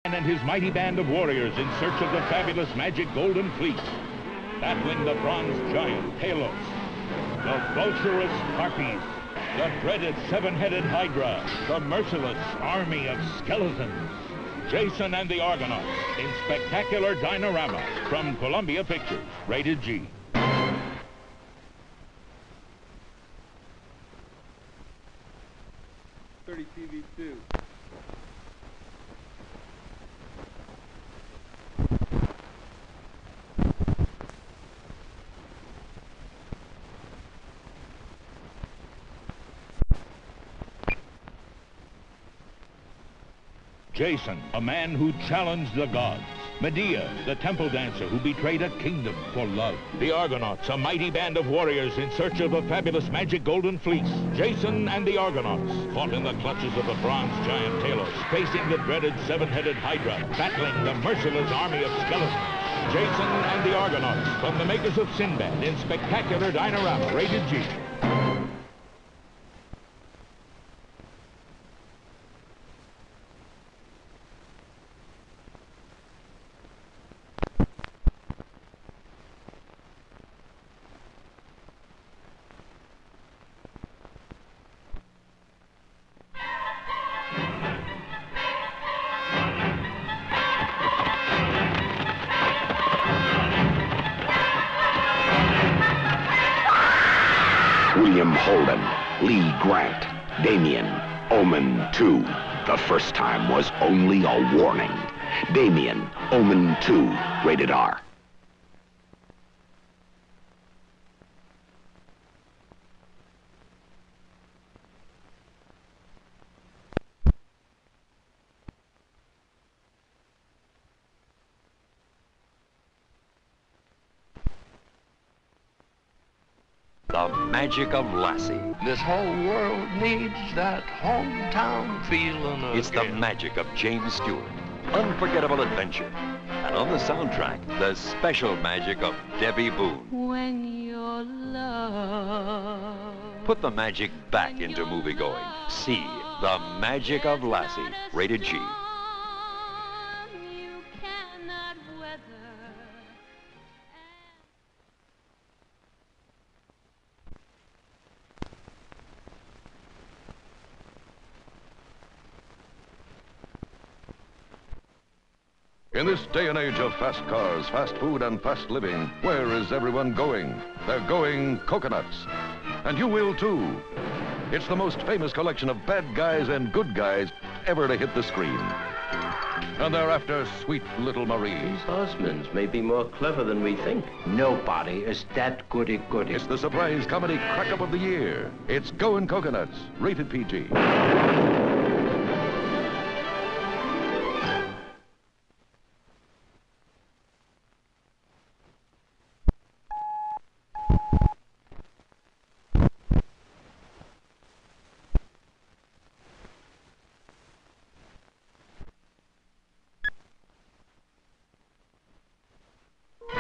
And his mighty band of warriors in search of the fabulous magic golden fleece, battling the bronze giant Talos, the Phosphorus harpies, the dreaded seven-headed Hydra, the merciless army of skeletons, Jason and the Argonauts in spectacular dinorama from Columbia Pictures, rated G. TV2. Jason, a man who challenged the gods. Medea, the temple dancer who betrayed a kingdom for love. The Argonauts, a mighty band of warriors in search of the fabulous magic golden fleece. Jason and the Argonauts fought in the clutches of the bronze giant Talos, facing the dreaded seven-headed Hydra, battling the merciless army of skeletons. Jason and the Argonauts, from the makers of Sinbad in spectacular dinorama, rated G. William Holden, Lee Grant, Damien, Omen 2. The first time was only a warning. Damien, Omen 2, rated R. The magic of Lassie. This whole world needs that hometown feeling again. It's the magic of James Stewart. Unforgettable adventure. And on the soundtrack, the special magic of Debbie Boone. When your love. Put the magic back into moviegoing. See The Magic of Lassie, rated G. You cannot weather. In this day and age of fast cars, fast food, and fast living, where is everyone going? They're going coconuts. And you will too. It's the most famous collection of bad guys and good guys ever to hit the screen. And they're after sweet little Marie. These Osmonds may be more clever than we think. Nobody is that goody-goody. It's the surprise comedy crack-up of the year. It's Goin' Coconuts, rated PG.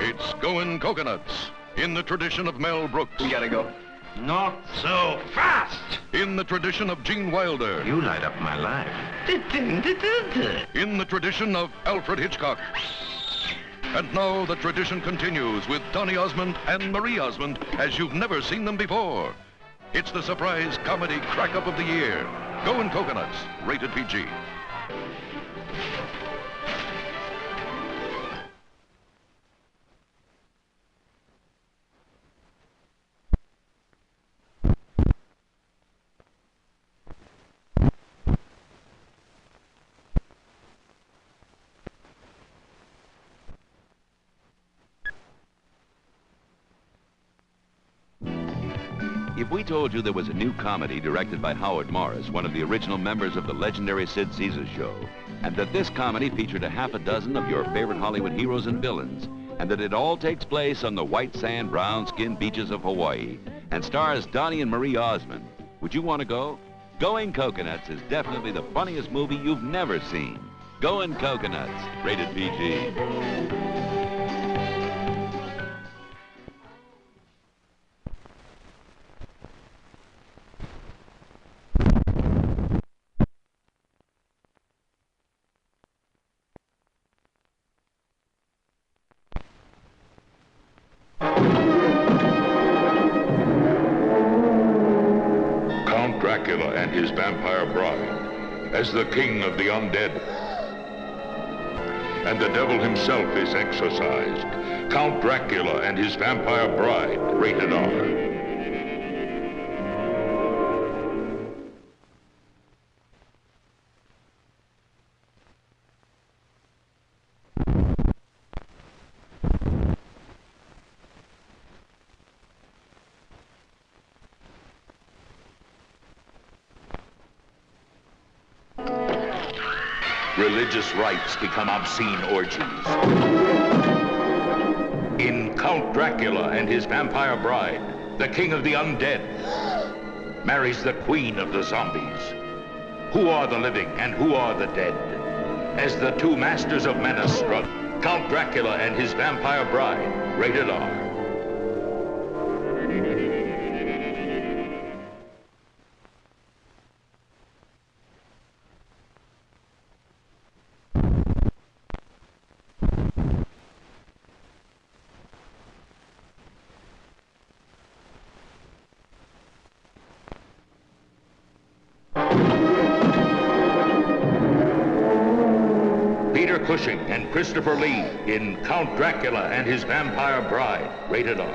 It's Goin' Coconuts, in the tradition of Mel Brooks. We gotta go. Not so fast! In the tradition of Gene Wilder. You light up my life. In the tradition of Alfred Hitchcock. And now the tradition continues with Donny Osmond and Marie Osmond as you've never seen them before. It's the surprise comedy crack-up of the year. Goin' Coconuts, rated PG. If we told you there was a new comedy directed by Howard Morris, one of the original members of the legendary Sid Caesar Show, and that this comedy featured a half a dozen of your favorite Hollywood heroes and villains, and that it all takes place on the white sand, brown-skinned beaches of Hawaii, and stars Donny and Marie Osmond, would you want to go? Goin' Coconuts is definitely the funniest movie you've never seen. Goin' Coconuts, rated PG. Dracula and his vampire bride as the king of the undead. And the devil himself is exorcised. Count Dracula and his vampire bride, rated R. Religious rites become obscene orgies. In Count Dracula and his vampire bride, the king of the undead marries the queen of the zombies. Who are the living and who are the dead? As the two masters of menace struggle, Count Dracula and his vampire bride, rated R. Cushing and Christopher Lee in Count Dracula and his Vampire Bride, rated R.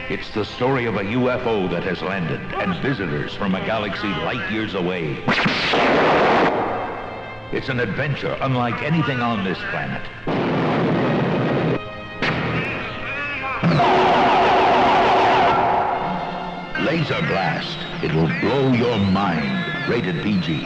It's the story of a UFO that has landed and visitors from a galaxy light years away. It's an adventure unlike anything on this planet. Laser blast. It will blow your mind. Rated PG.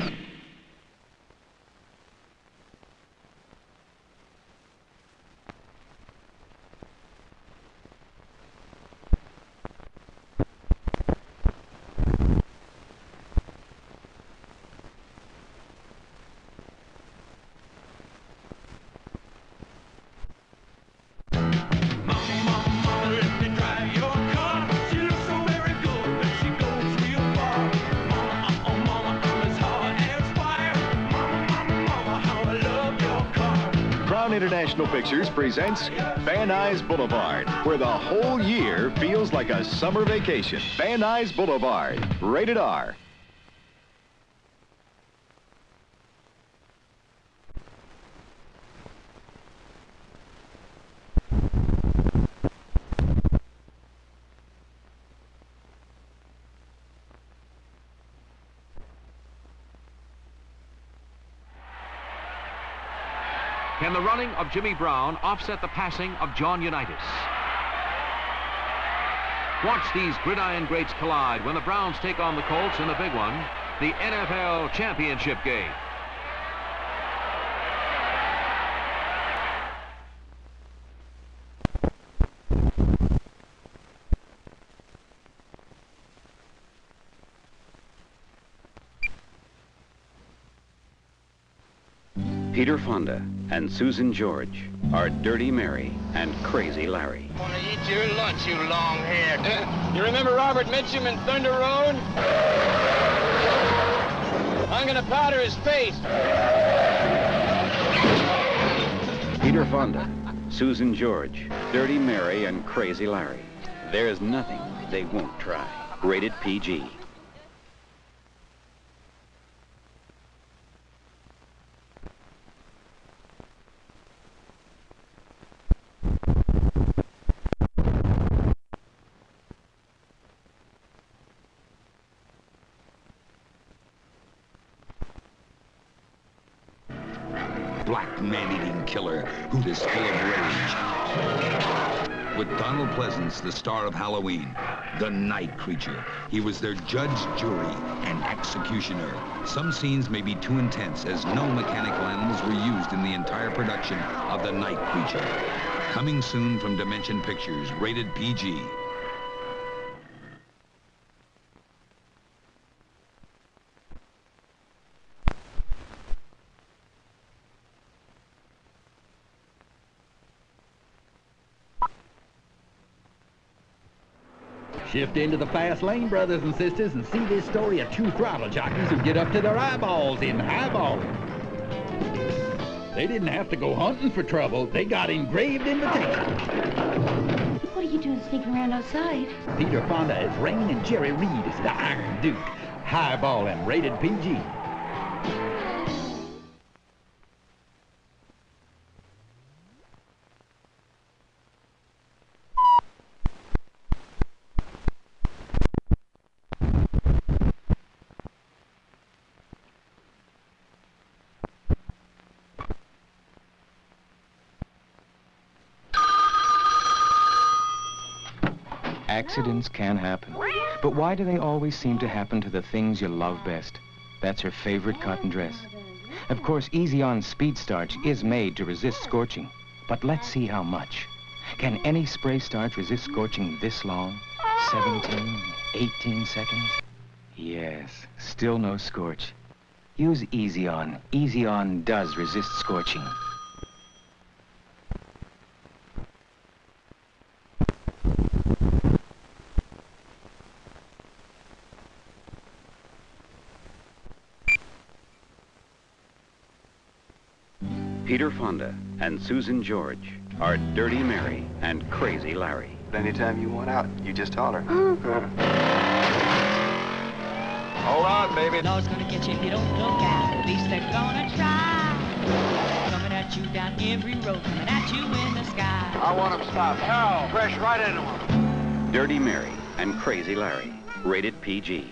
International Pictures presents Van Nuys Boulevard, where the whole year feels like a summer vacation. Van Nuys Boulevard, rated R. Can the running of Jimmy Brown offset the passing of John Unitas? Watch these gridiron greats collide when the Browns take on the Colts in the big one, the NFL championship game. Peter Fonda and Susan George are Dirty Mary and Crazy Larry. Want to eat your lunch, you long-haired. You remember Robert Mitchum in Thunder Road? I'm gonna powder his face. Peter Fonda, Susan George, Dirty Mary and Crazy Larry. There's nothing they won't try. Rated PG. Black man-eating killer who is full of rage. With Donald Pleasance, the star of Halloween, the night creature. He was their judge, jury, and executioner. Some scenes may be too intense, as no mechanical animals were used in the entire production of the night creature. Coming soon from Dimension Pictures, rated PG. Shift into the fast lane, brothers and sisters, and see this story of two throttle jockeys who get up to their eyeballs in highballing. They didn't have to go hunting for trouble. They got engraved invitations. What are you doing sneaking around outside? Peter Fonda as Rain and Jerry Reed as the Iron Duke. Highballing, rated PG. Accidents can happen. But why do they always seem to happen to the things you love best? That's her favorite cotton dress. Of course, Easy On Speed Starch is made to resist scorching. But let's see how much. Can any spray starch resist scorching this long? 17, 18 seconds? Yes, still no scorch. Use Easy On. Easy On does resist scorching. Peter Fonda and Susan George are Dirty Mary and Crazy Larry. Anytime you want out, you just holler. Hold on, baby. Law's gonna get you if you don't look out. At least they're gonna try. Coming at you down every road, coming at you in the sky. I want them stopped. Hell, crash right into them. Dirty Mary and Crazy Larry. Rated PG.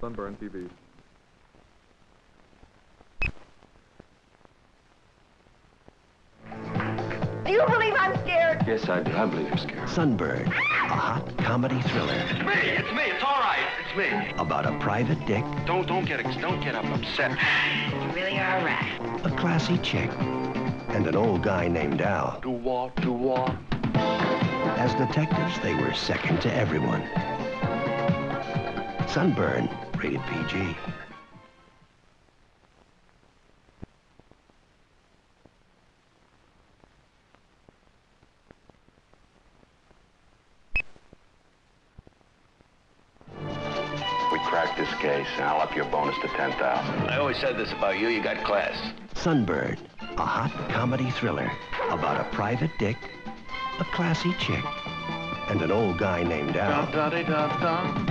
Sunburn TV. Do you believe I'm scared? Yes, I do. I believe you're scared. Sunburn, a hot comedy thriller. It's me. It's me. It's all right. It's me. About a private dick, Don't get up upset. You really are right. a classy chick, and an old guy named Al. Do what? Do what? As detectives, they were second to everyone. Sunburn, rated PG. We cracked this case, and I'll up your bonus to 10,000. I always said this about you. You got class. Sunburn, a hot comedy thriller about a private dick, a classy chick, and an old guy named Al. Dum-da-de-dum-dum.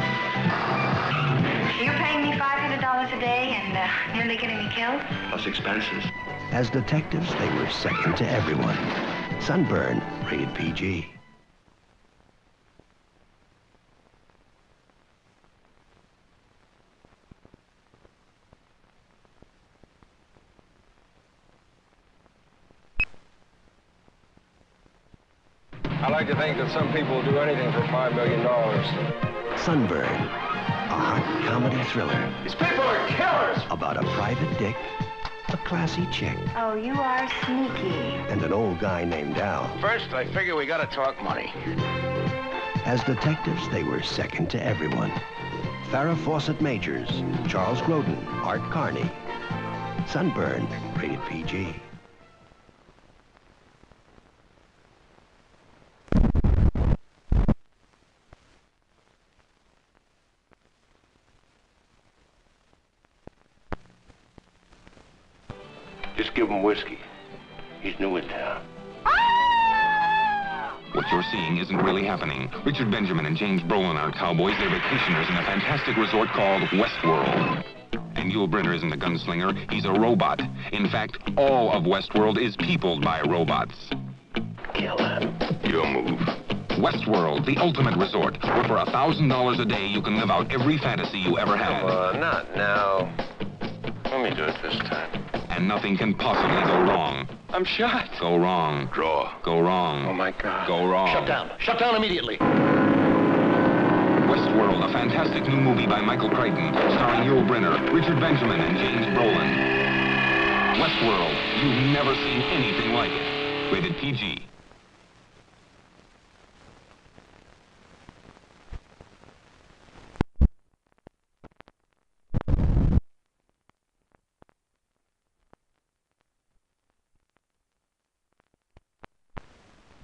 You're paying me $500 a day and nearly getting me killed? Plus expenses. As detectives, they were second to everyone. Sunburn, rated PG. I like to think that some people will do anything for $5 million. Sunburn, a hot comedy thriller These people are killers! about a private dick, a classy chick, Oh, you are sneaky. and an old guy named Al. First, I figure we gotta talk money. As detectives, they were second to everyone. Farrah Fawcett Majors, Charles Grodin, Art Carney. Sunburn, rated PG. Just give him whiskey. He's new in town. What you're seeing isn't really happening. Richard Benjamin and James Brolin are cowboys. They're vacationers in a fantastic resort called Westworld. And Yul Brynner isn't a gunslinger. He's a robot. In fact, all of Westworld is peopled by robots. Kill him. Your move. Westworld, the ultimate resort, where for $1,000 a day you can live out every fantasy you ever had. Come on, not now. Let me do it this time. And nothing can possibly go wrong. I'm shot. Go wrong. Draw. Go wrong. Oh, my God. Go wrong. Shut down. Shut down immediately. Westworld, a fantastic new movie by Michael Crichton, starring Yul Brynner, Richard Benjamin, and James Brolin. Westworld, you've never seen anything like it. Rated PG.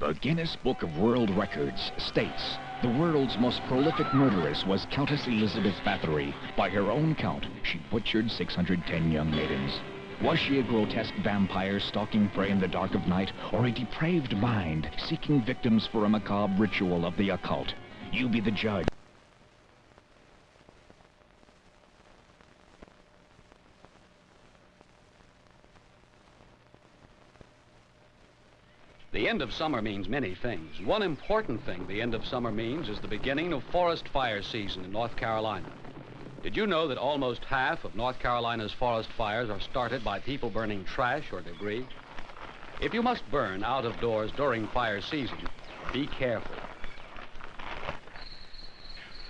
The Guinness Book of World Records states the world's most prolific murderess was Countess Elizabeth Bathory. By her own count, she butchered 610 young maidens. Was she a grotesque vampire stalking prey in the dark of night, or a depraved mind seeking victims for a macabre ritual of the occult? You be the judge. The end of summer means many things. One important thing the end of summer means is the beginning of forest fire season in North Carolina. Did you know that almost half of North Carolina's forest fires are started by people burning trash or debris? If you must burn out of doors during fire season, be careful.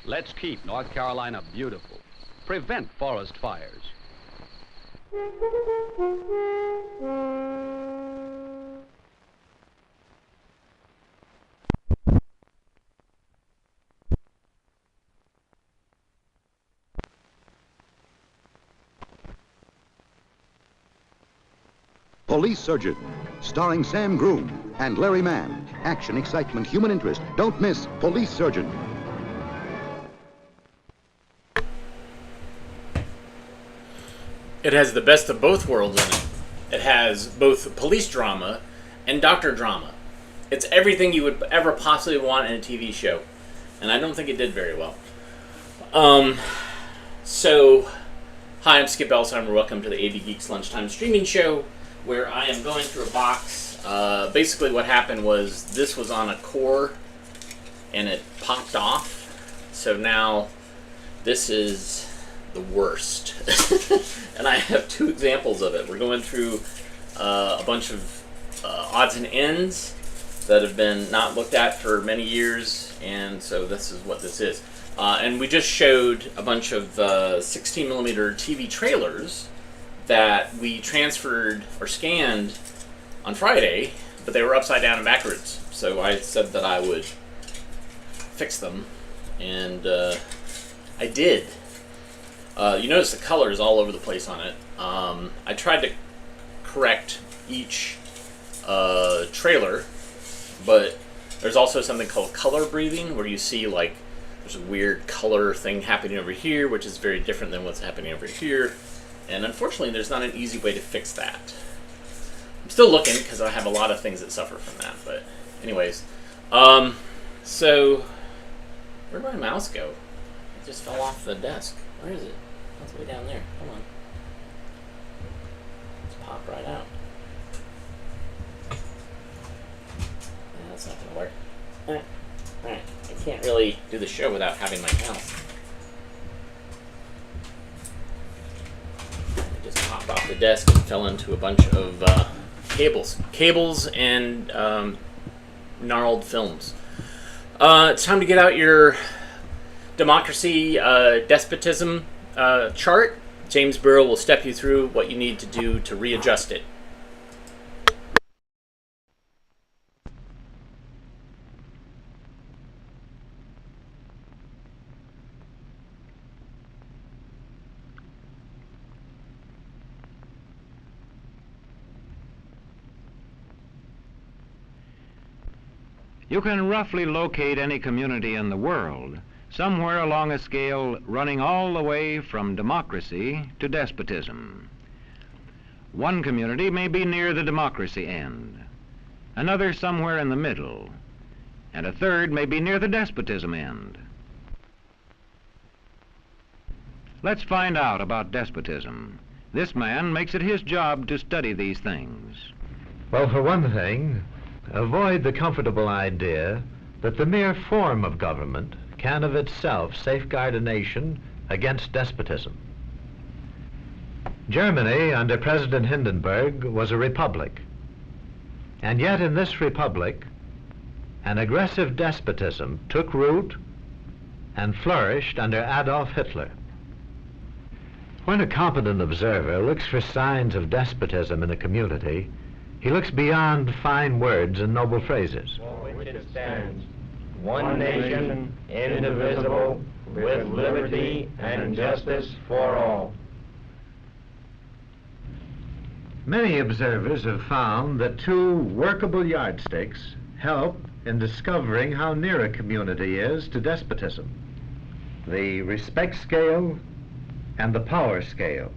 Let's keep North Carolina beautiful. Prevent forest fires. Police Surgeon, starring Sam Groom and Larry Mann. Action, excitement, human interest. Don't miss Police Surgeon. It has the best of both worlds in it. It has both police drama and doctor drama. It's everything you would ever possibly want in a TV show. And I don't think it did very well. Hi, I'm Skip Elsheimer. Welcome to the AV Geeks Lunchtime Streaming Show, where I am going through a box. Basically what happened was this was on a core and it popped off. So now this is the worst. And I have two examples of it. We're going through a bunch of odds and ends that have been not looked at for many years, and so this is what this is. And we just showed a bunch of 16mm TV trailers that we transferred or scanned on Friday, but they were upside down and backwards. So I said that I would fix them, and I did. You notice the color is all over the place on it. I tried to correct each trailer, but there's also something called color breathing, where you see like there's a weird color thing happening over here, which is very different than what's happening over here. And unfortunately, there's not an easy way to fix that. I'm still looking, because I have a lot of things that suffer from that. But anyways, so where'd my mouse go? It just fell off the desk. Where is it? It's way down there. Come on. Let's pop right out. Yeah, that's not going to work. Alright. I can't really do the show without having my mouse. Popped off the desk and fell into a bunch of cables and gnarled films. It's time to get out your democracy despotism chart. James Burrow will step you through what you need to do to readjust it. You can roughly locate any community in the world somewhere along a scale running all the way from democracy to despotism. One community may be near the democracy end, another somewhere in the middle, and a third may be near the despotism end. Let's find out about despotism. This man makes it his job to study these things. Well, for one thing, avoid the comfortable idea that the mere form of government can of itself safeguard a nation against despotism. Germany, under President Hindenburg, was a republic. And yet in this republic, an aggressive despotism took root and flourished under Adolf Hitler. When a competent observer looks for signs of despotism in a community, he looks beyond fine words and noble phrases. For which it stands, one nation, indivisible, with liberty and justice for all. Many observers have found that two workable yardsticks help in discovering how near a community is to despotism. The respect scale and the power scale.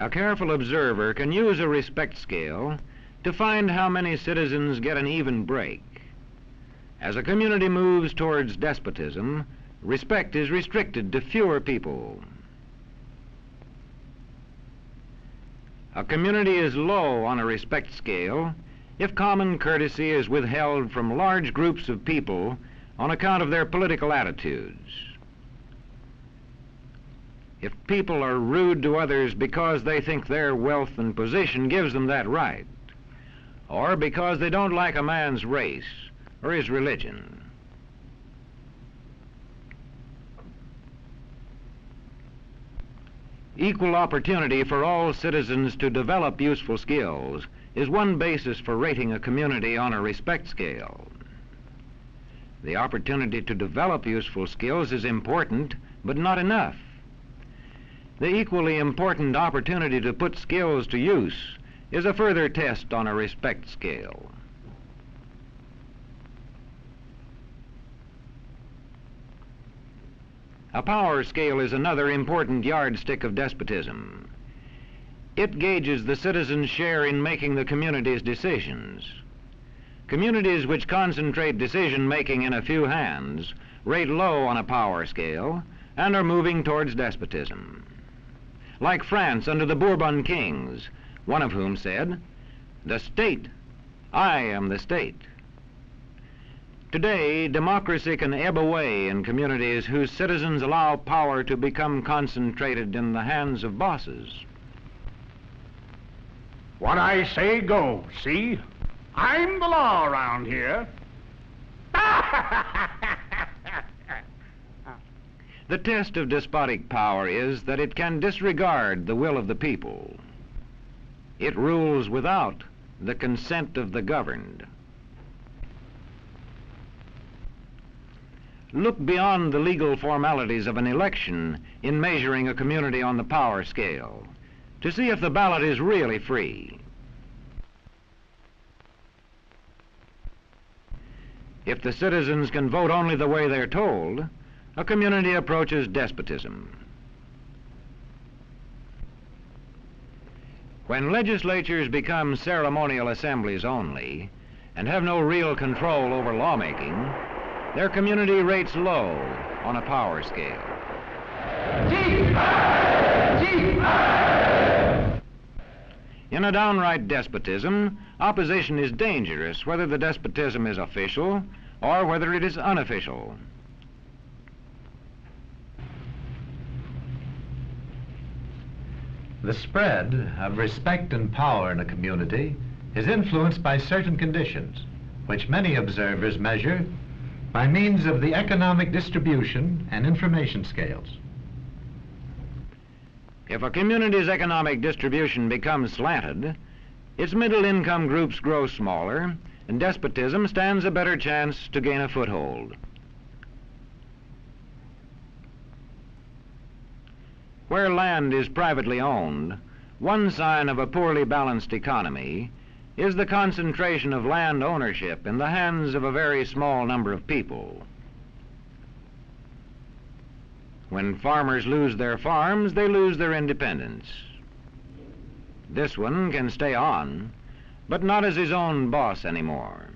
A careful observer can use a respect scale to find how many citizens get an even break. As a community moves towards despotism, respect is restricted to fewer people. A community is low on a respect scale if common courtesy is withheld from large groups of people on account of their political attitudes. If people are rude to others because they think their wealth and position gives them that right, or because they don't like a man's race or his religion. Equal opportunity for all citizens to develop useful skills is one basis for rating a community on a respect scale. The opportunity to develop useful skills is important, but not enough. The equally important opportunity to put skills to use is a further test on a respect scale. A power scale is another important yardstick of despotism. It gauges the citizens' share in making the community's decisions. Communities which concentrate decision-making in a few hands rate low on a power scale and are moving towards despotism. Like France under the Bourbon kings, one of whom said, "The state, I am the state." Today, democracy can ebb away in communities whose citizens allow power to become concentrated in the hands of bosses. What I say goes, see? I'm the law around here. The test of despotic power is that it can disregard the will of the people. It rules without the consent of the governed. Look beyond the legal formalities of an election in measuring a community on the power scale to see if the ballot is really free. If the citizens can vote only the way they're told, a community approaches despotism. When legislatures become ceremonial assemblies only and have no real control over lawmaking, their community rates low on a power scale. In a downright despotism, opposition is dangerous, whether the despotism is official or whether it is unofficial. The spread of respect and power in a community is influenced by certain conditions, which many observers measure by means of the economic distribution and information scales. If a community's economic distribution becomes slanted, its middle-income groups grow smaller, and despotism stands a better chance to gain a foothold. Where land is privately owned, one sign of a poorly balanced economy is the concentration of land ownership in the hands of a very small number of people. When farmers lose their farms, they lose their independence. This one can stay on, but not as his own boss anymore.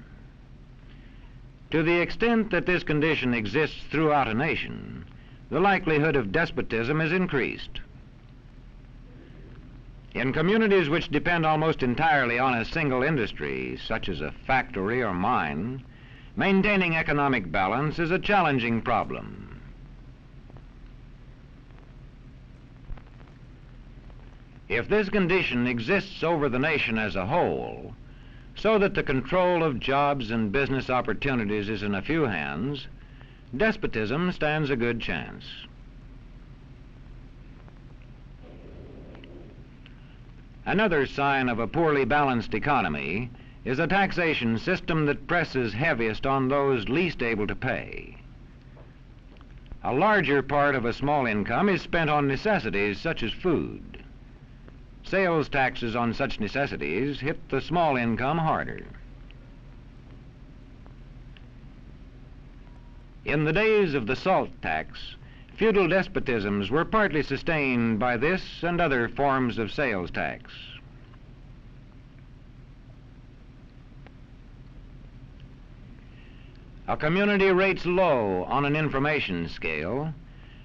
To the extent that this condition exists throughout a nation, the likelihood of despotism is increased. In communities which depend almost entirely on a single industry, such as a factory or mine, maintaining economic balance is a challenging problem. If this condition exists over the nation as a whole, so that the control of jobs and business opportunities is in a few hands, despotism stands a good chance. Another sign of a poorly balanced economy is a taxation system that presses heaviest on those least able to pay. A larger part of a small income is spent on necessities such as food. Sales taxes on such necessities hit the small income harder. In the days of the salt tax, feudal despotisms were partly sustained by this and other forms of sales tax. A community rates low on an information scale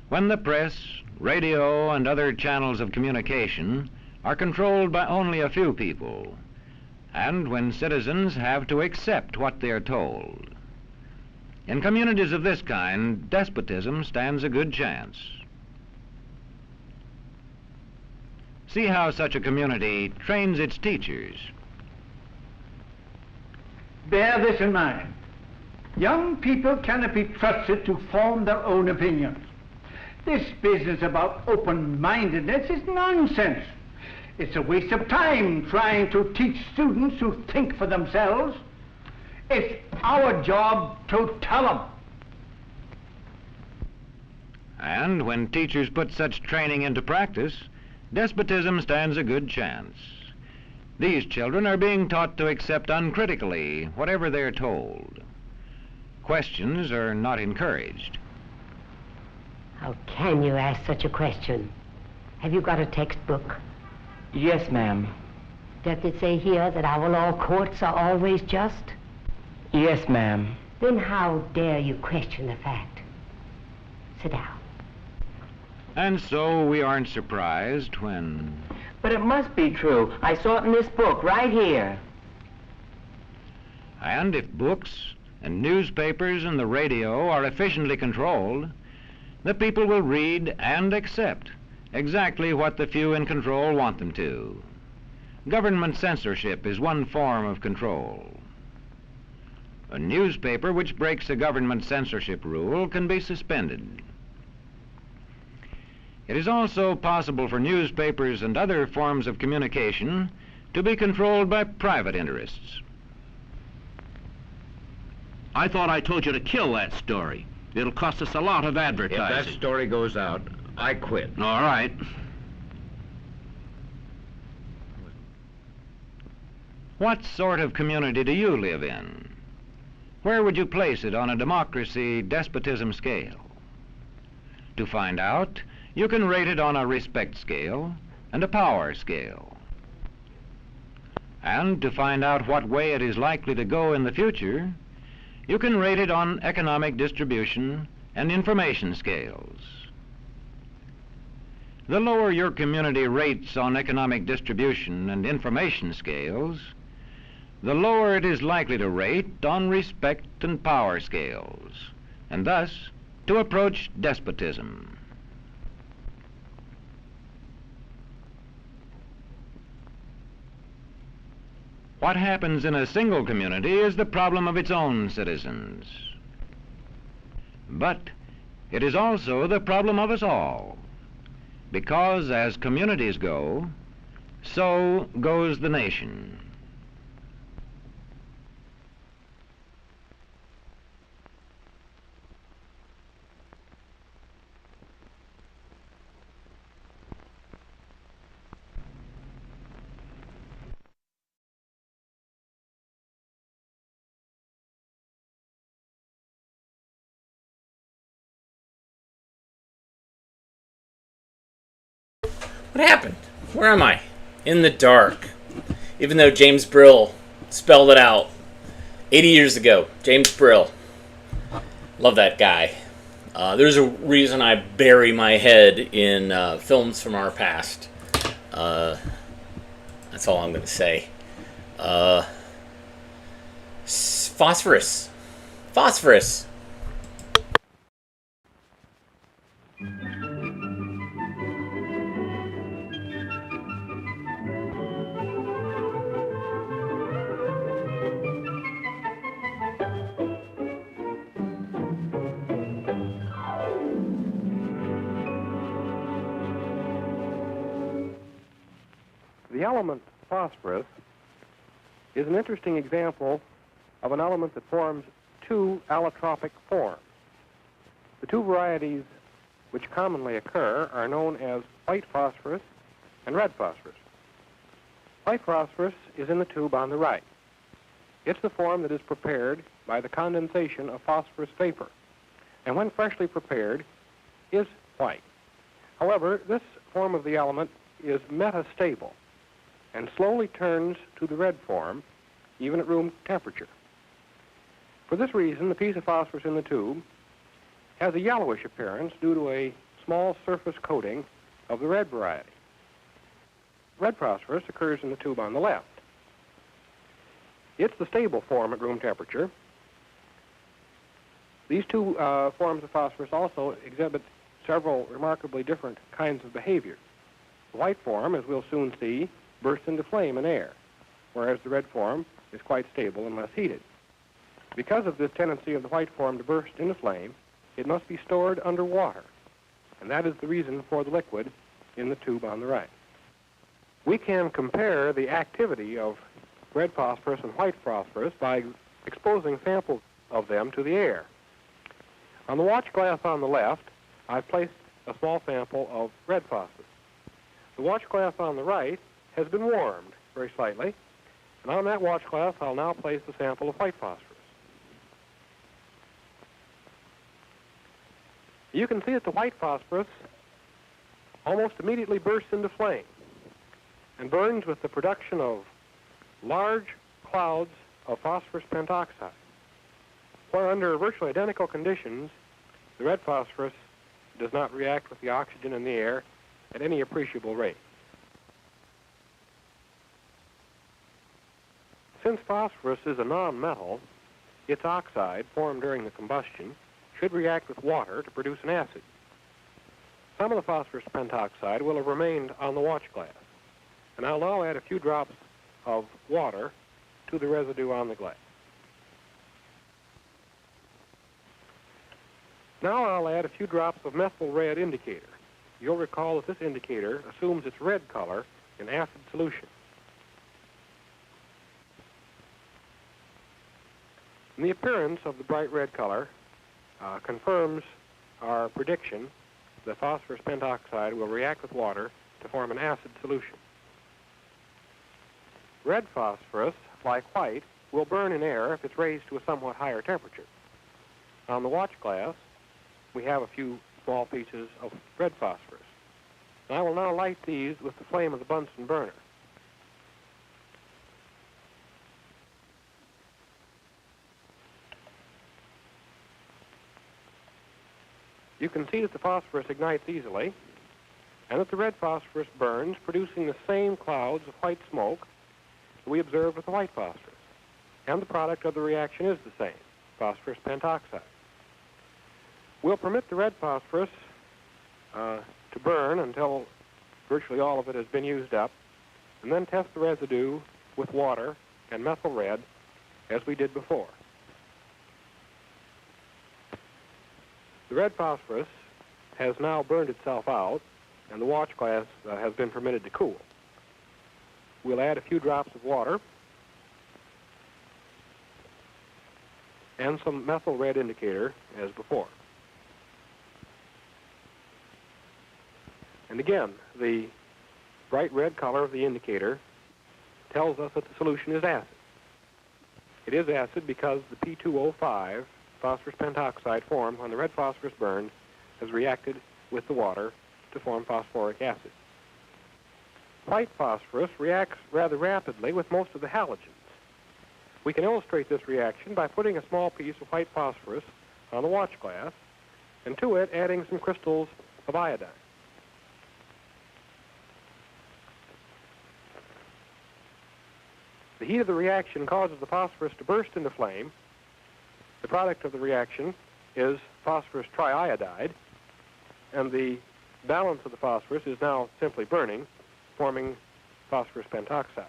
when the press, radio, and other channels of communication are controlled by only a few people, and when citizens have to accept what they are told. In communities of this kind, despotism stands a good chance. See how such a community trains its teachers. Bear this in mind. Young people cannot be trusted to form their own opinions. This business about open-mindedness is nonsense. It's a waste of time trying to teach students to think for themselves. It's our job to tell them. And when teachers put such training into practice, despotism stands a good chance. These children are being taught to accept uncritically whatever they're told. Questions are not encouraged. How can you ask such a question? Have you got a textbook? Yes, ma'am. Does it say here that our law courts are always just? Yes, ma'am. Then how dare you question the fact? Sit down. And so we aren't surprised when... But it must be true. I saw it in this book right here. And if books and newspapers and the radio are efficiently controlled, the people will read and accept exactly what the few in control want them to. Government censorship is one form of control. A newspaper which breaks a government censorship rule can be suspended. It is also possible for newspapers and other forms of communication to be controlled by private interests. I thought I told you to kill that story. It'll cost us a lot of advertising. If that story goes out, I quit. All right. What sort of community do you live in? Where would you place it on a democracy-despotism scale? To find out, you can rate it on a respect scale and a power scale. And to find out what way it is likely to go in the future, you can rate it on economic distribution and information scales. The lower your community rates on economic distribution and information scales, the lower it is likely to rate on respect and power scales, and thus to approach despotism. What happens in a single community is the problem of its own citizens. But it is also the problem of us all, because as communities go, so goes the nation. What happened? Where am I? In the dark. Even though James Brill spelled it out 80 years ago. James Brill. Love that guy. There's a reason I bury my head in films from our past. That's all I'm going to say. Phosphorus. Phosphorus. The element phosphorus is an interesting example of an element that forms two allotropic forms. The two varieties which commonly occur are known as white phosphorus and red phosphorus. White phosphorus is in the tube on the right. It's the form that is prepared by the condensation of phosphorus vapor. and when freshly prepared, is white. However, this form of the element is metastable and slowly turns to the red form, even at room temperature. For this reason, the piece of phosphorus in the tube has a yellowish appearance due to a small surface coating of the red variety. Red phosphorus occurs in the tube on the left. It's the stable form at room temperature. These two forms of phosphorus also exhibit several remarkably different kinds of behavior. The white form, as we'll soon see, bursts into flame in air, whereas the red form is quite stable and less heated. Because of this tendency of the white form to burst into flame, it must be stored under water, and that is the reason for the liquid in the tube on the right. We can compare the activity of red phosphorus and white phosphorus by exposing samples of them to the air. On the watch glass on the left, I've placed a small sample of red phosphorus. The watch glass on the right has been warmed very slightly, and on that watch glass I'll now place a sample of white phosphorus. You can see that the white phosphorus almost immediately bursts into flame and burns with the production of large clouds of phosphorus pentoxide, where under virtually identical conditions, the red phosphorus does not react with the oxygen in the air at any appreciable rate. Since phosphorus is a non-metal, its oxide, formed during the combustion, should react with water to produce an acid. Some of the phosphorus pentoxide will have remained on the watch glass, and I'll now add a few drops of water to the residue on the glass. Now I'll add a few drops of methyl red indicator. You'll recall that this indicator assumes its red color in acid solution. And the appearance of the bright red color confirms our prediction that phosphorus pentoxide will react with water to form an acid solution. Red phosphorus, like white, will burn in air if it's raised to a somewhat higher temperature. On the watch glass, we have a few small pieces of red phosphorus. And I will now light these with the flame of the Bunsen burner. You can see that the phosphorus ignites easily, and that the red phosphorus burns, producing the same clouds of white smoke that we observed with the white phosphorus. And the product of the reaction is the same, phosphorus pentoxide. We'll permit the red phosphorus to burn until virtually all of it has been used up, and then test the residue with water and methyl red as we did before. The red phosphorus has now burned itself out, and the watch glass has been permitted to cool. We'll add a few drops of water and some methyl red indicator as before. And again, the bright red color of the indicator tells us that the solution is acid. It is acid because the P2O5, phosphorus pentoxide formed when the red phosphorus burned, has reacted with the water to form phosphoric acid. White phosphorus reacts rather rapidly with most of the halogens. We can illustrate this reaction by putting a small piece of white phosphorus on the watch glass, and to it adding some crystals of iodine. The heat of the reaction causes the phosphorus to burst into flame. The product of the reaction is phosphorus triiodide, and the balance of the phosphorus is now simply burning, forming phosphorus pentoxide.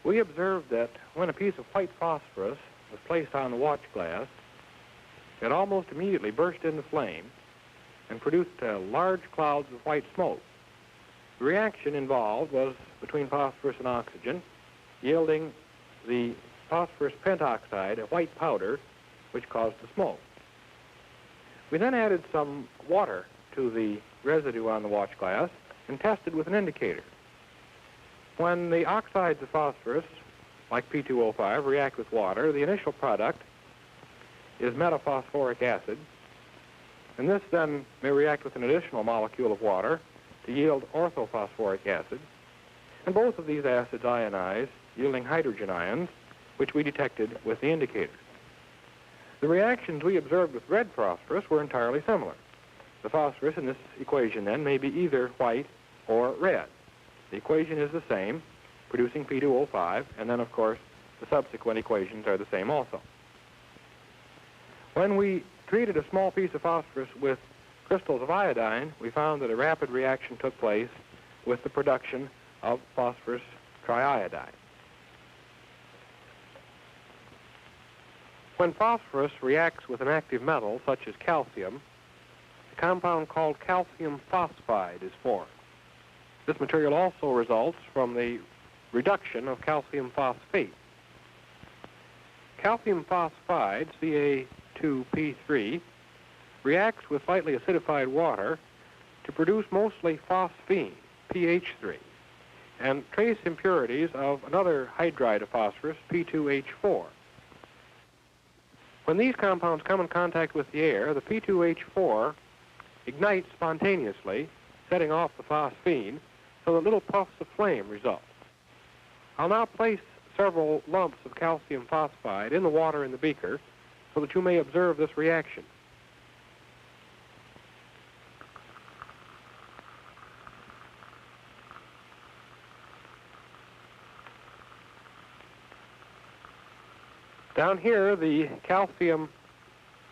We observed that when a piece of white phosphorus was placed on the watch glass, it almost immediately burst into flame and produced large clouds of white smoke. The reaction involved was between phosphorus and oxygen, yielding the phosphorus pentoxide, a white powder, which caused the smoke. We then added some water to the residue on the watch glass and tested with an indicator. When the oxides of phosphorus, like P2O5, react with water, the initial product is metaphosphoric acid, and this then may react with an additional molecule of water to yield orthophosphoric acid, and both of these acids ionize, yielding hydrogen ions, which we detected with the indicator. The reactions we observed with red phosphorus were entirely similar. The phosphorus in this equation then may be either white or red. The equation is the same, producing P2O5, and then of course the subsequent equations are the same also. When we treated a small piece of phosphorus with crystals of iodine, we found that a rapid reaction took place with the production of phosphorus triiodide. When phosphorus reacts with an active metal, such as calcium, a compound called calcium phosphide is formed. This material also results from the reduction of calcium phosphate. Calcium phosphide, Ca2P3, reacts with slightly acidified water to produce mostly phosphine, pH3, and trace impurities of another hydride of phosphorus, P2H4. When these compounds come in contact with the air, the P2H4 ignites spontaneously, setting off the phosphine, so that little puffs of flame result. I'll now place several lumps of calcium phosphide in the water in the beaker so that you may observe this reaction. Down here, the calcium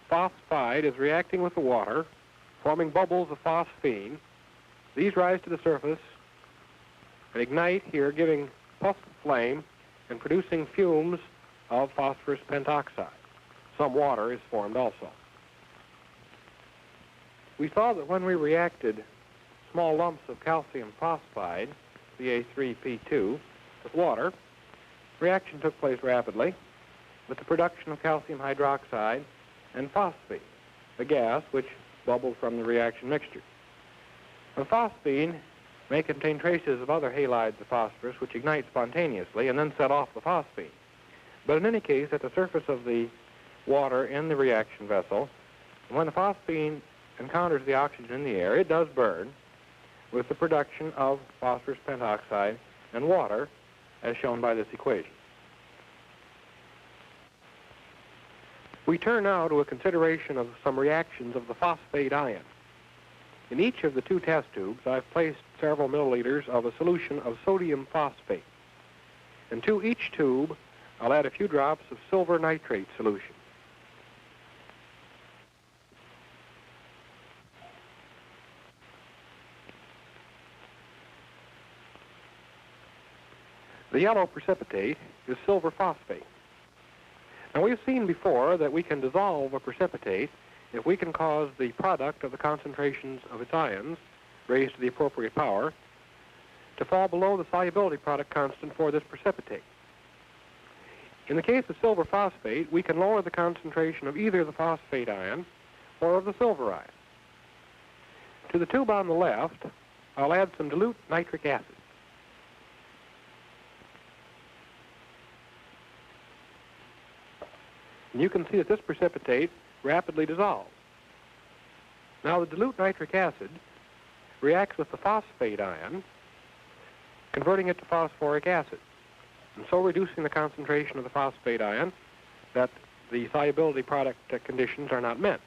phosphide is reacting with the water, forming bubbles of phosphine. These rise to the surface and ignite here, giving puffs of flame and producing fumes of phosphorus pentoxide. Some water is formed also. We saw that when we reacted small lumps of calcium phosphide, Ca3P2, with water, reaction took place rapidly with the production of calcium hydroxide and phosphine, the gas which bubbled from the reaction mixture. The phosphine may contain traces of other halides of phosphorus which ignite spontaneously and then set off the phosphine. But in any case, at the surface of the water in the reaction vessel, when the phosphine encounters the oxygen in the air, it does burn with the production of phosphorus pentoxide and water, as shown by this equation. We turn now to a consideration of some reactions of the phosphate ion. In each of the two test tubes, I've placed several milliliters of a solution of sodium phosphate. And to each tube, I'll add a few drops of silver nitrate solution. The yellow precipitate is silver phosphate. Now, we've seen before that we can dissolve a precipitate if we can cause the product of the concentrations of its ions, raised to the appropriate power, to fall below the solubility product constant for this precipitate. In the case of silver phosphate, we can lower the concentration of either the phosphate ion or of the silver ion. To the tube on the left, I'll add some dilute nitric acid. And you can see that this precipitate rapidly dissolves. Now, the dilute nitric acid reacts with the phosphate ion, converting it to phosphoric acid, and so reducing the concentration of the phosphate ion that the solubility product conditions are not met.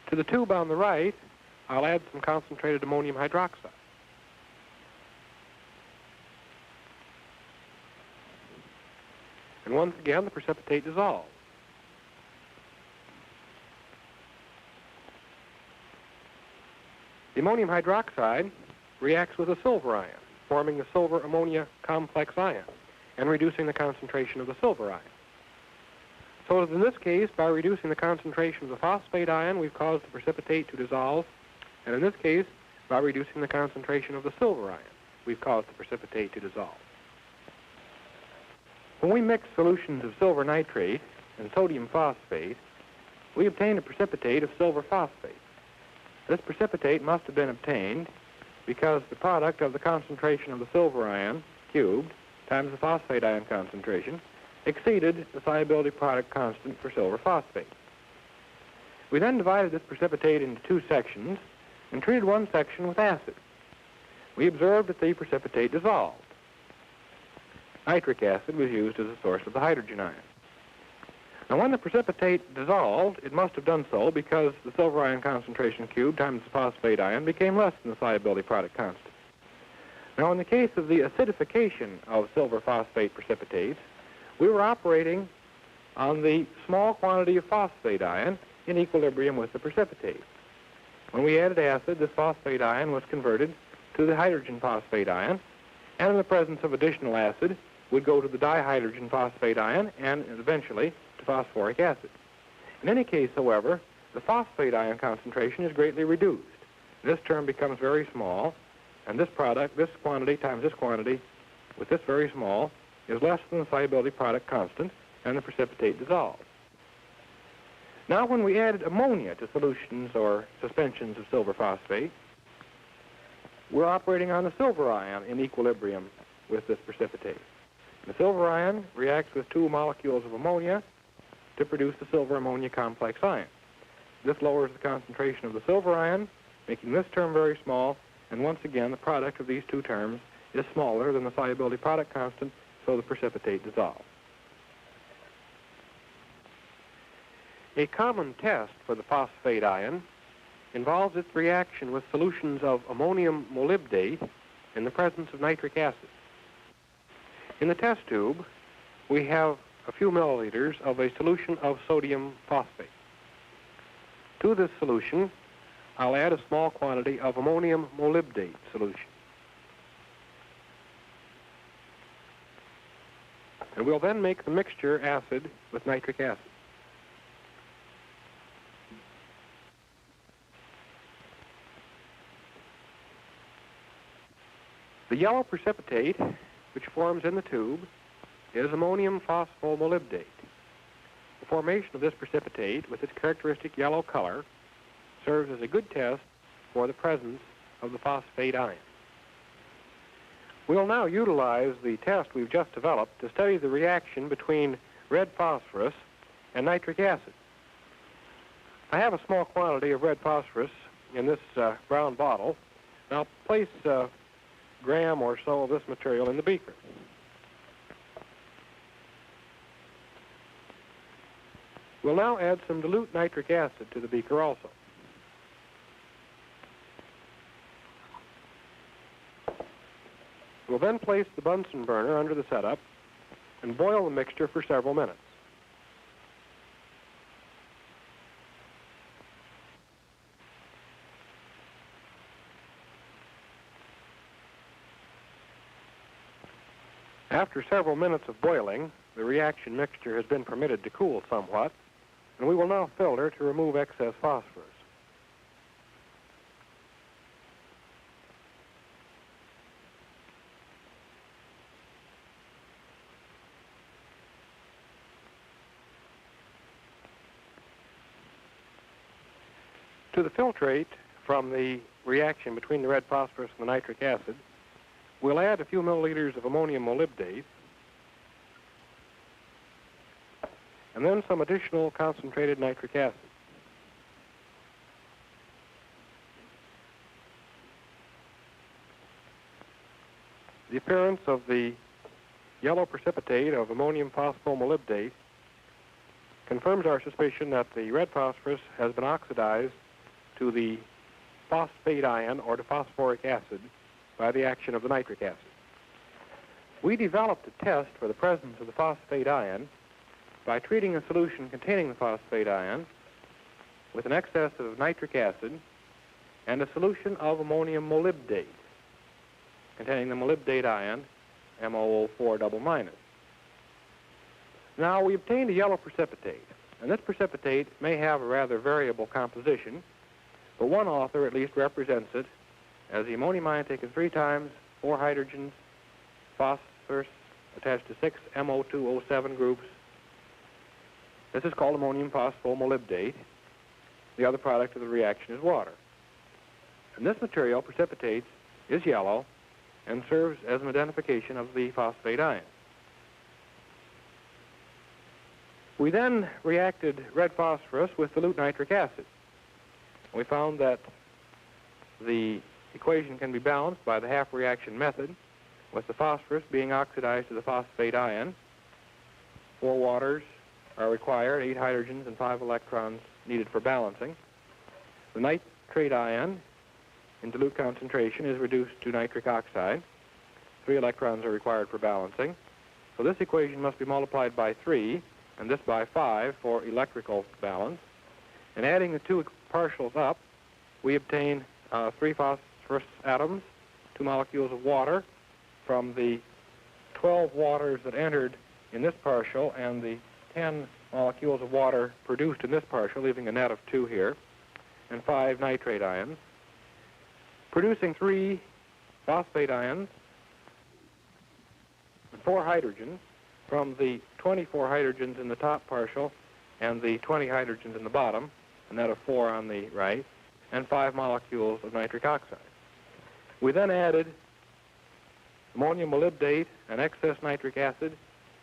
To the tube on the right, I'll add some concentrated ammonium hydroxide. And once again, the precipitate dissolves. The ammonium hydroxide reacts with a silver ion, forming the silver-ammonia complex ion and reducing the concentration of the silver ion. So in this case, by reducing the concentration of the phosphate ion, we've caused the precipitate to dissolve, and in this case, by reducing the concentration of the silver ion, we've caused the precipitate to dissolve. When we mix solutions of silver nitrate and sodium phosphate, we obtain a precipitate of silver phosphate. This precipitate must have been obtained because the product of the concentration of the silver ion cubed times the phosphate ion concentration exceeded the solubility product constant for silver phosphate. We then divided this precipitate into two sections and treated one section with acid. We observed that the precipitate dissolved. Nitric acid was used as a source of the hydrogen ion. Now, when the precipitate dissolved, it must have done so because the silver ion concentration cubed times the phosphate ion became less than the solubility product constant. Now, in the case of the acidification of silver phosphate precipitates, we were operating on the small quantity of phosphate ion in equilibrium with the precipitate. When we added acid, this phosphate ion was converted to the hydrogen phosphate ion, and in the presence of additional acid, would go to the dihydrogen phosphate ion and eventually to phosphoric acid. In any case, however, the phosphate ion concentration is greatly reduced. This term becomes very small, and this product, this quantity times this quantity, with this very small, is less than the solubility product constant, and the precipitate dissolves. Now, when we added ammonia to solutions or suspensions of silver phosphate, we're operating on the silver ion in equilibrium with this precipitate. The silver ion reacts with two molecules of ammonia to produce the silver-ammonia complex ion. This lowers the concentration of the silver ion, making this term very small, and once again, the product of these two terms is smaller than the solubility product constant, so the precipitate dissolves. A common test for the phosphate ion involves its reaction with solutions of ammonium molybdate in the presence of nitric acid. In the test tube, we have a few milliliters of a solution of sodium phosphate. To this solution, I'll add a small quantity of ammonium molybdate solution. And we'll then make the mixture acid with nitric acid. The yellow precipitate, which forms in the tube, is ammonium phosphomolybdate. The formation of this precipitate, with its characteristic yellow color, serves as a good test for the presence of the phosphate ion. We'll now utilize the test we've just developed to study the reaction between red phosphorus and nitric acid. I have a small quantity of red phosphorus in this brown bottle. Now place a gram or so of this material in the beaker. We'll now add some dilute nitric acid to the beaker also. We'll then place the Bunsen burner under the setup and boil the mixture for several minutes. After several minutes of boiling, the reaction mixture has been permitted to cool somewhat, and we will now filter to remove excess phosphorus. To the filtrate from the reaction between the red phosphorus and the nitric acid, we'll add a few milliliters of ammonium molybdate and then some additional concentrated nitric acid. The appearance of the yellow precipitate of ammonium phosphomolybdate confirms our suspicion that the red phosphorus has been oxidized to the phosphate ion or to phosphoric acid by the action of the nitric acid. We developed a test for the presence of the phosphate ion by treating a solution containing the phosphate ion with an excess of nitric acid and a solution of ammonium molybdate containing the molybdate ion, MOO4 double minus. Now, we obtained a yellow precipitate, and this precipitate may have a rather variable composition, but one author at least represents it as the ammonium ion taken 3 times, 4 hydrogens, phosphorus attached to 6 MO2O7 groups. This is called ammonium phosphomolybdate. The other product of the reaction is water. And this material, precipitates, is yellow and serves as an identification of the phosphate ion. We then reacted red phosphorus with dilute nitric acid. We found that the equation can be balanced by the half reaction method, with the phosphorus being oxidized to the phosphate ion. 4 waters are required, 8 hydrogens and 5 electrons needed for balancing. The nitrate ion in dilute concentration is reduced to nitric oxide. 3 electrons are required for balancing. So this equation must be multiplied by 3, and this by 5 for electrical balance. And adding the 2 partials up, we obtain 3 phosphorus atoms, 2 molecules of water from the 12 waters that entered in this partial and the 10 molecules of water produced in this partial, leaving a net of 2 here, and 5 nitrate ions, producing 3 phosphate ions and 4 hydrogens from the 24 hydrogens in the top partial and the 20 hydrogens in the bottom, a net of 4 on the right, and 5 molecules of nitric oxide. We then added ammonium molybdate and excess nitric acid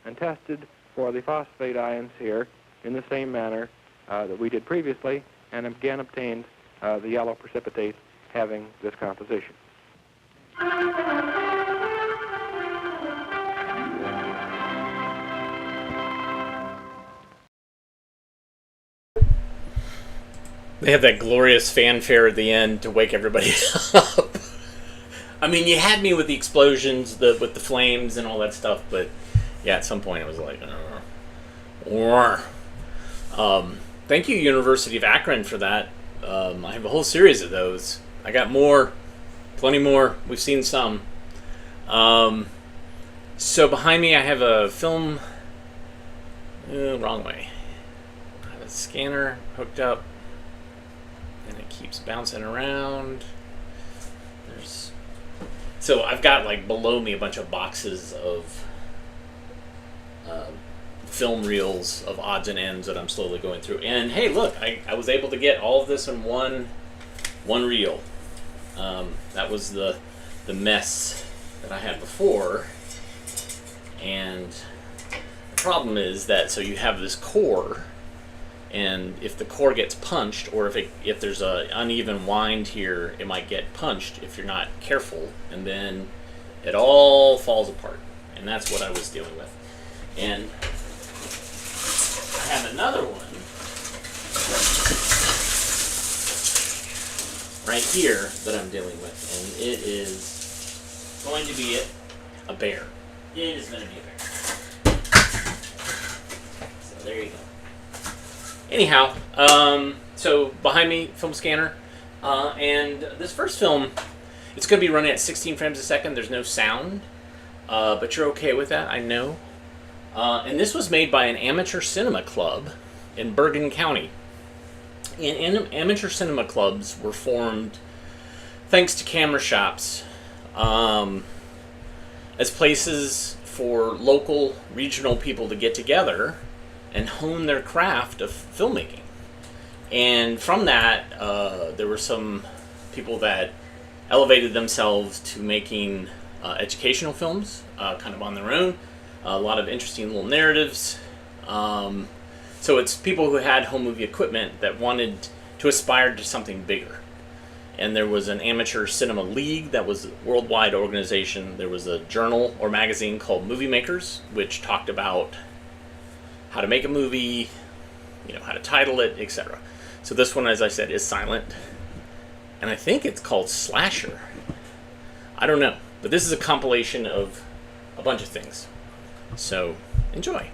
and tested for the phosphate ions here in the same manner that we did previously, and again obtained the yellow precipitate having this composition. They have that glorious fanfare at the end to wake everybody up. I mean, you had me with the explosions, with the flames and all that stuff, but yeah, at some point it was like, thank you, University of Akron, for that. I have a whole series of those. I got more, plenty more. We've seen some. So behind me I have a film, wrong way. I have a scanner hooked up, and it keeps bouncing around. So I've got, like, below me a bunch of boxes of film reels of odds and ends that I'm slowly going through. And hey, look, I was able to get all of this in one reel. That was the mess that I had before. And the problem is that, so you have this core, and if the core gets punched, or if there's an uneven wind here, it might get punched if you're not careful, and then it all falls apart. And that's what I was dealing with. And I have another one right here that I'm dealing with, and it is going to be a bear. It is going to be a bear. So there you go. Anyhow, so behind me, film scanner, and this first film, it's going to be running at 16 frames a second. There's no sound, but you're okay with that, I know. And this was made by an amateur cinema club in Bergen County. And amateur cinema clubs were formed thanks to camera shops as places for local, regional people to get together and hone their craft of filmmaking. And from that, there were some people that elevated themselves to making educational films, kind of on their own. A lot of interesting little narratives. So it's people who had home movie equipment that wanted to aspire to something bigger. And there was an amateur cinema league that was a worldwide organization. There was a journal or magazine called Movie Makers, which talked about how to make a movie, how to title it, etc. So this one, as I said, is silent. And I think it's called Slasher. I don't know. But this is a compilation of a bunch of things. So, enjoy.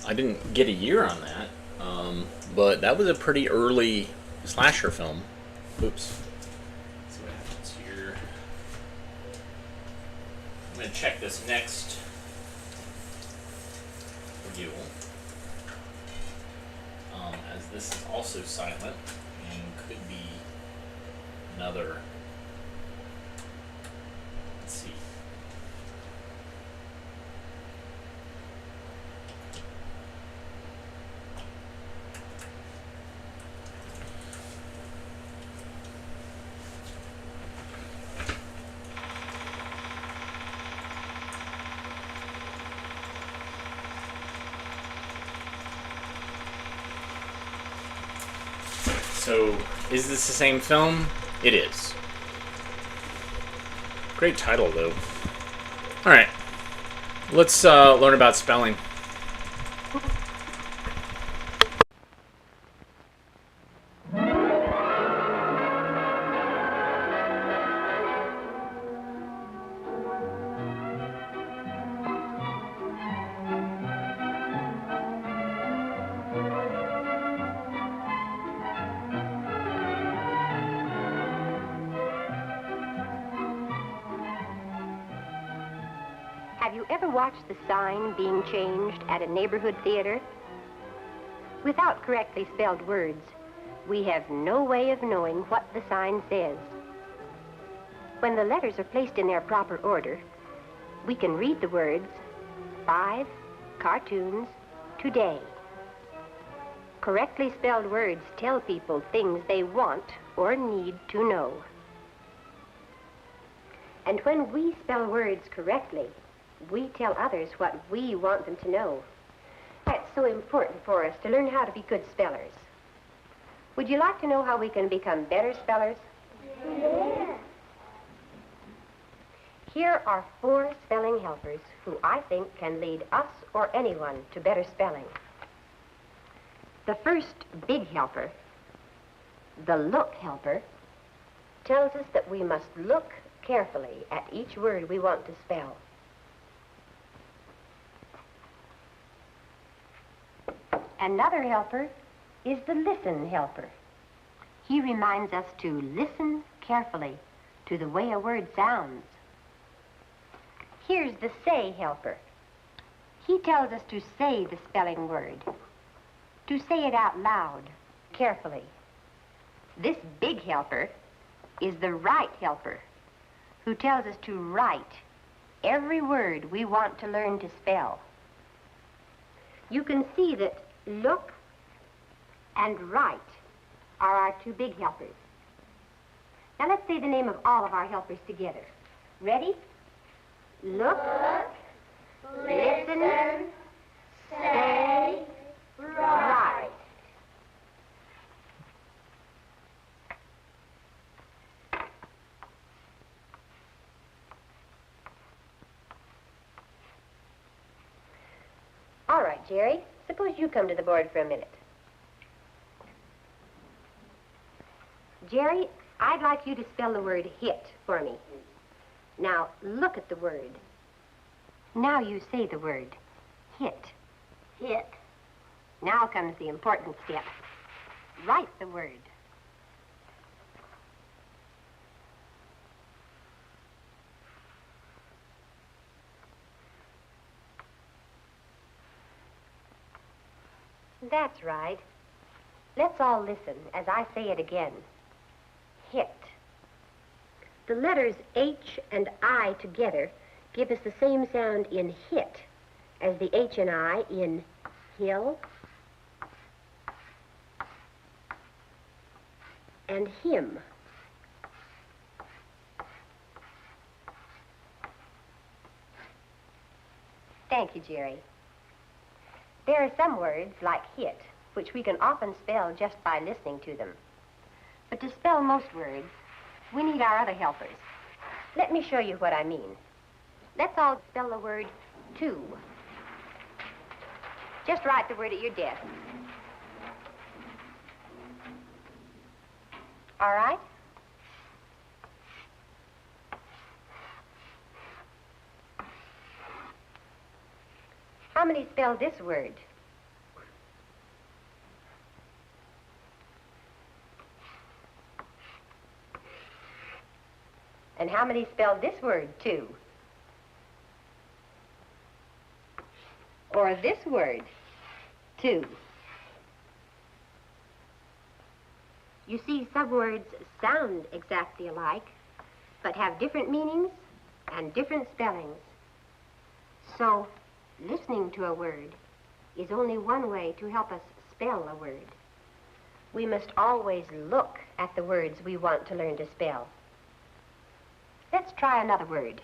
I didn't get a year on that, but that was a pretty early slasher film. Oops. Let's see what happens here. I'm going to check this next review, as this is also silent and could be another. Let's see. So, is this the same film? It is. Great title, though. Alright. Let's learn about spelling. Have you ever watched the sign being changed at a neighborhood theater? Without correctly spelled words, we have no way of knowing what the sign says. When the letters are placed in their proper order, we can read the words 5 cartoons today. Correctly spelled words tell people things they want or need to know. And when we spell words correctly, we tell others what we want them to know. That's so important for us to learn how to be good spellers. Would you like to know how we can become better spellers? Yeah. Here are 4 spelling helpers who I think can lead us or anyone to better spelling. The first big helper, the look helper, tells us that we must look carefully at each word we want to spell. Another helper is the listen helper. He reminds us to listen carefully to the way a word sounds. Here's the say helper. He tells us to say the spelling word, to say it out loud, carefully. This big helper is the write helper, who tells us to write every word we want to learn to spell. You can see that look and write are our 2 big helpers. Now let's say the name of all of our helpers together. Ready? Look, listen, say, write. All right, Jerry. Suppose you come to the board for a minute. Jerry, I'd like you to spell the word hit for me. Now, look at the word. Now you say the word hit. Hit. Now comes the important step. Write the word. That's right. Let's all listen as I say it again. Hit. The letters H and I together give us the same sound in hit as the H and I in hill and him. Thank you, Jerry. There are some words, like hit, which we can often spell just by listening to them. But to spell most words, we need our other helpers. Let me show you what I mean. Let's all spell the word to. Just write the word at your desk. All right? How many spell this word? And how many spell this word, too? Or this word, too? You see, some words sound exactly alike, but have different meanings and different spellings. So, listening to a word is only one way to help us spell a word. We must always look at the words we want to learn to spell. Let's try another word.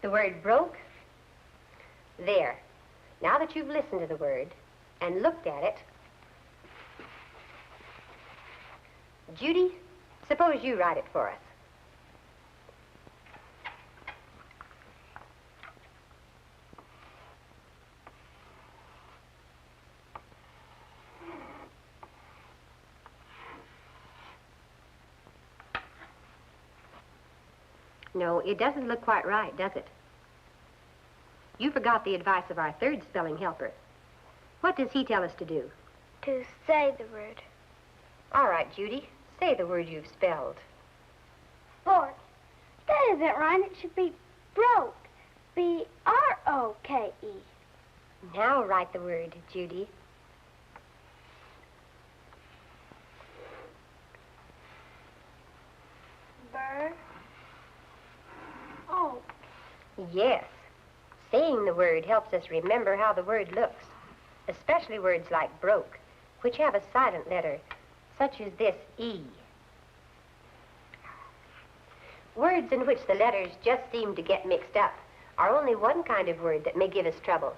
The word broke. There. Now that you've listened to the word and looked at it, Judy, suppose you write it for us. No, it doesn't look quite right, does it? You forgot the advice of our third spelling helper. What does he tell us to do? To say the word. All right, Judy, say the word you've spelled. Fork. That isn't right. It should be broke. B-R-O-K-E. Now write the word, Judy. Burr. Oh. Yes. Saying the word helps us remember how the word looks, especially words like broke, which have a silent letter, such as this E. Words in which the letters just seem to get mixed up are only one kind of word that may give us trouble.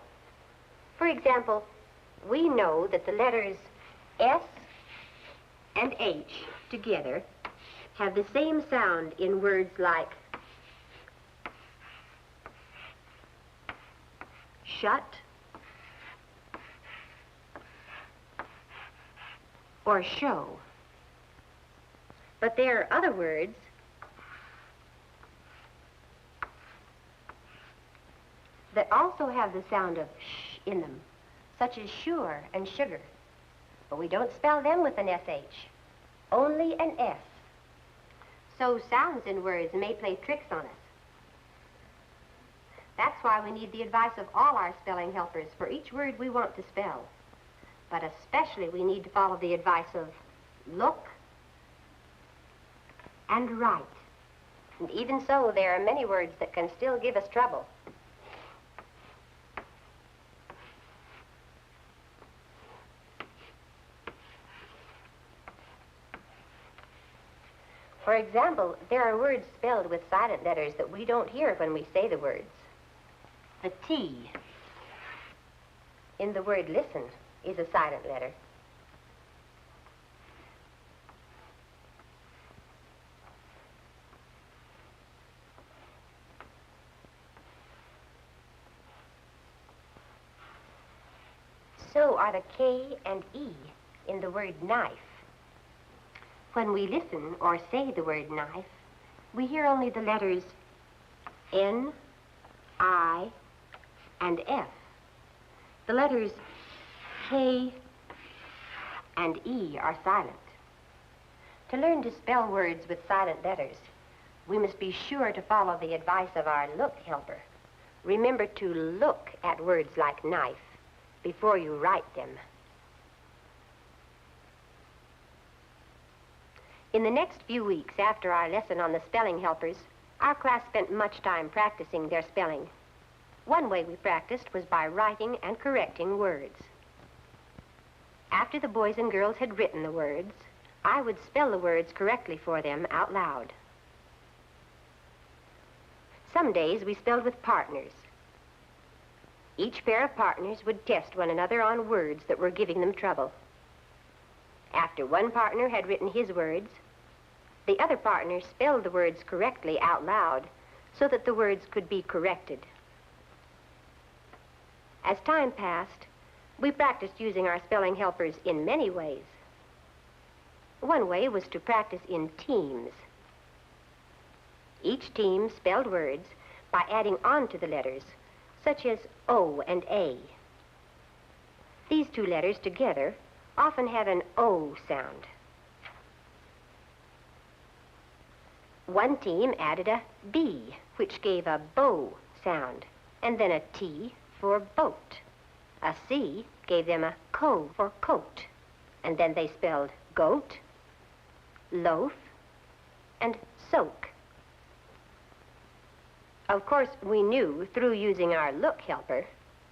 For example, we know that the letters S and H together have the same sound in words like shut or show. But there are other words that also have the sound of sh in them, such as sure and sugar. But we don't spell them with an SH, only an S. So sounds in words may play tricks on us. That's why we need the advice of all our spelling helpers for each word we want to spell. But especially we need to follow the advice of look and write. And even so, there are many words that can still give us trouble. For example, there are words spelled with silent letters that we don't hear when we say the words. The T in the word listen is a silent letter. So are the K and E in the word knife. When we listen or say the word knife, we hear only the letters N, I, and F. The letters K and E are silent. To learn to spell words with silent letters, we must be sure to follow the advice of our look helper. Remember to look at words like knife before you write them. In the next few weeks after our lesson on the spelling helpers, our class spent much time practicing their spelling. One way we practiced was by writing and correcting words. After the boys and girls had written the words, I would spell the words correctly for them out loud. Some days we spelled with partners. Each pair of partners would test one another on words that were giving them trouble. After one partner had written his words, the other partner spelled the words correctly out loud so that the words could be corrected. As time passed, we practiced using our spelling helpers in many ways. One way was to practice in teams. Each team spelled words by adding on to the letters, such as O and A. These two letters together often have an O sound. One team added a B, which gave a bow sound, and then a T for boat. A C gave them a co for coat, and then they spelled goat, loaf, and soak. Of course, we knew through using our look helper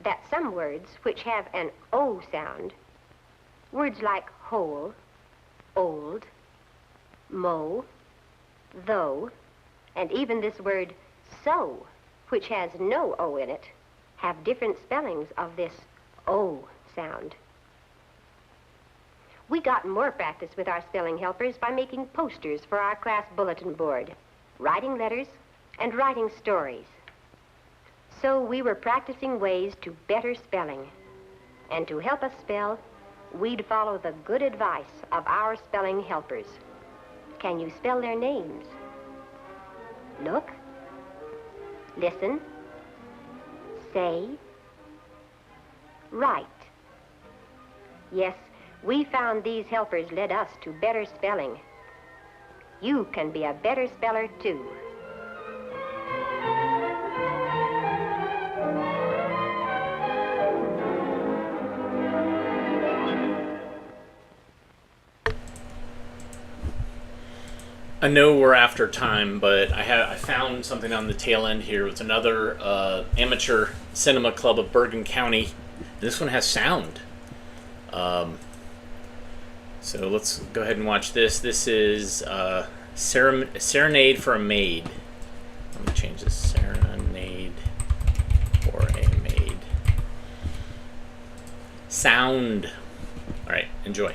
that some words which have an O sound, words like whole, old, mow, though, and even this word so, which has no O in it, have different spellings of this O sound. We got more practice with our spelling helpers by making posters for our class bulletin board, writing letters, and writing stories. So we were practicing ways to better spelling. And to help us spell, we'd follow the good advice of our spelling helpers. Can you spell their names? Look, listen, say, write. Yes, we found these helpers led us to better spelling. You can be a better speller, too. I know we're after time, but I found something on the tail end here. It's another amateur cinema club of Bergen County. This one has sound. So let's go ahead and watch this. This is Serenade for a Maid. Let me change this. Serenade for a Maid. Sound. All right, enjoy.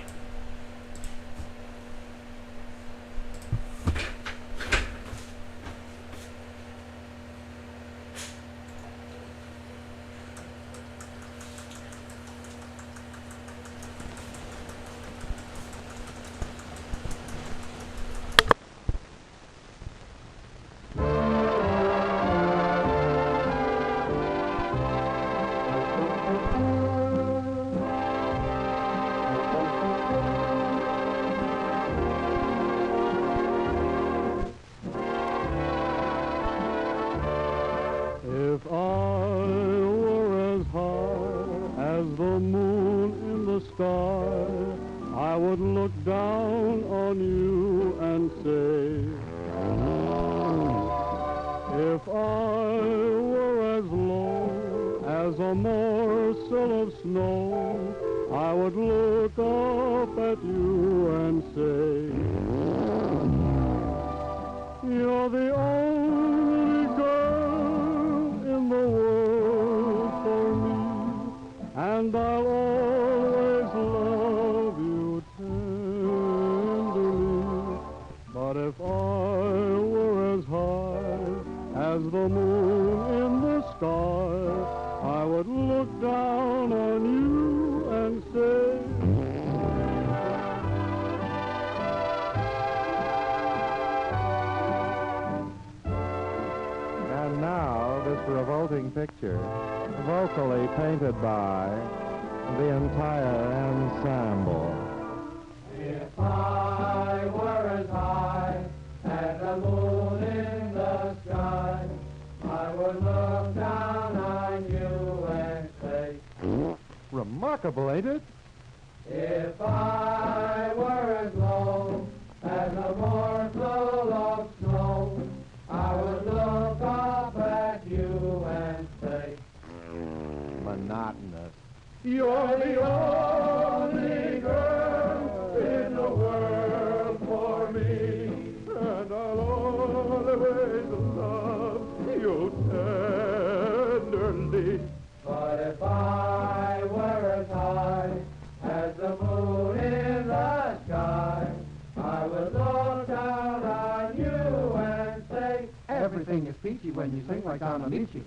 If I were as high as the moon in the sky, I would look down on you and say, if I were as low as a morsel of snow, I would look up at you and say, you're the only girl in the world for me, and I'll always love you tenderly. But if I were as high as the moon in the sky, I would look down on you and say, and now this revolting picture, vocally painted by the entire ensemble. If I were as high as the moon in the sky, I would look down on you and say, Remarkable, ain't it? if I were as low as a morsel of snow, I would look up at you and say, Monotonous. you're the only girl in the world for me, and I'll always love you tenderly. But if I were as high as the moon in the sky, I would look down on you and say, Everything is peachy when you sing like Donna Michi.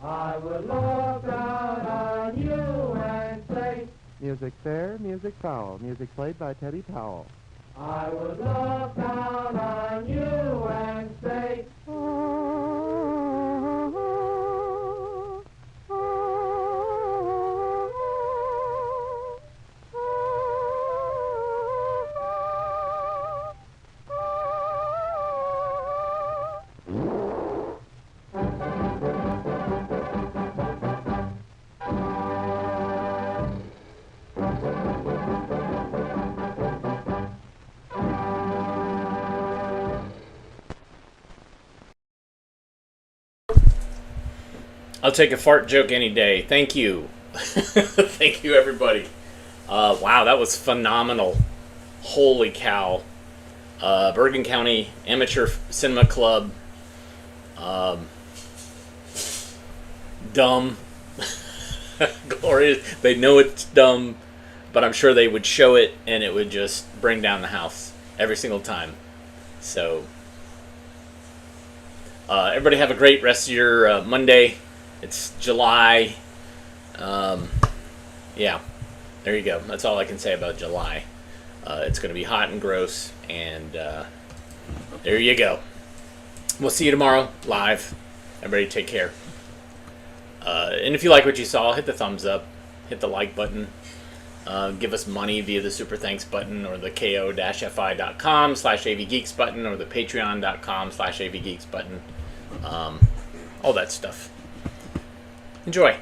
I would look down on you and say, Music fair, music foul, music played by Teddy Powell. I would look down on you and say, I'll take a fart joke any day. Thank you. Thank you, everybody. Wow, that was phenomenal. Holy cow. Bergen County Amateur Cinema Club. Dumb. Glorious. They know it's dumb, but I'm sure they would show it and it would just bring down the house every single time. So, everybody have a great rest of your Monday. It's July. Yeah, there you go. That's all I can say about July. It's going to be hot and gross, and there you go. We'll see you tomorrow live. Everybody take care. And if you like what you saw, hit the thumbs up, hit the like button, give us money via the super thanks button or the ko-fi.com/avgeeks button or the patreon.com/avgeeks button. All that stuff. Enjoy.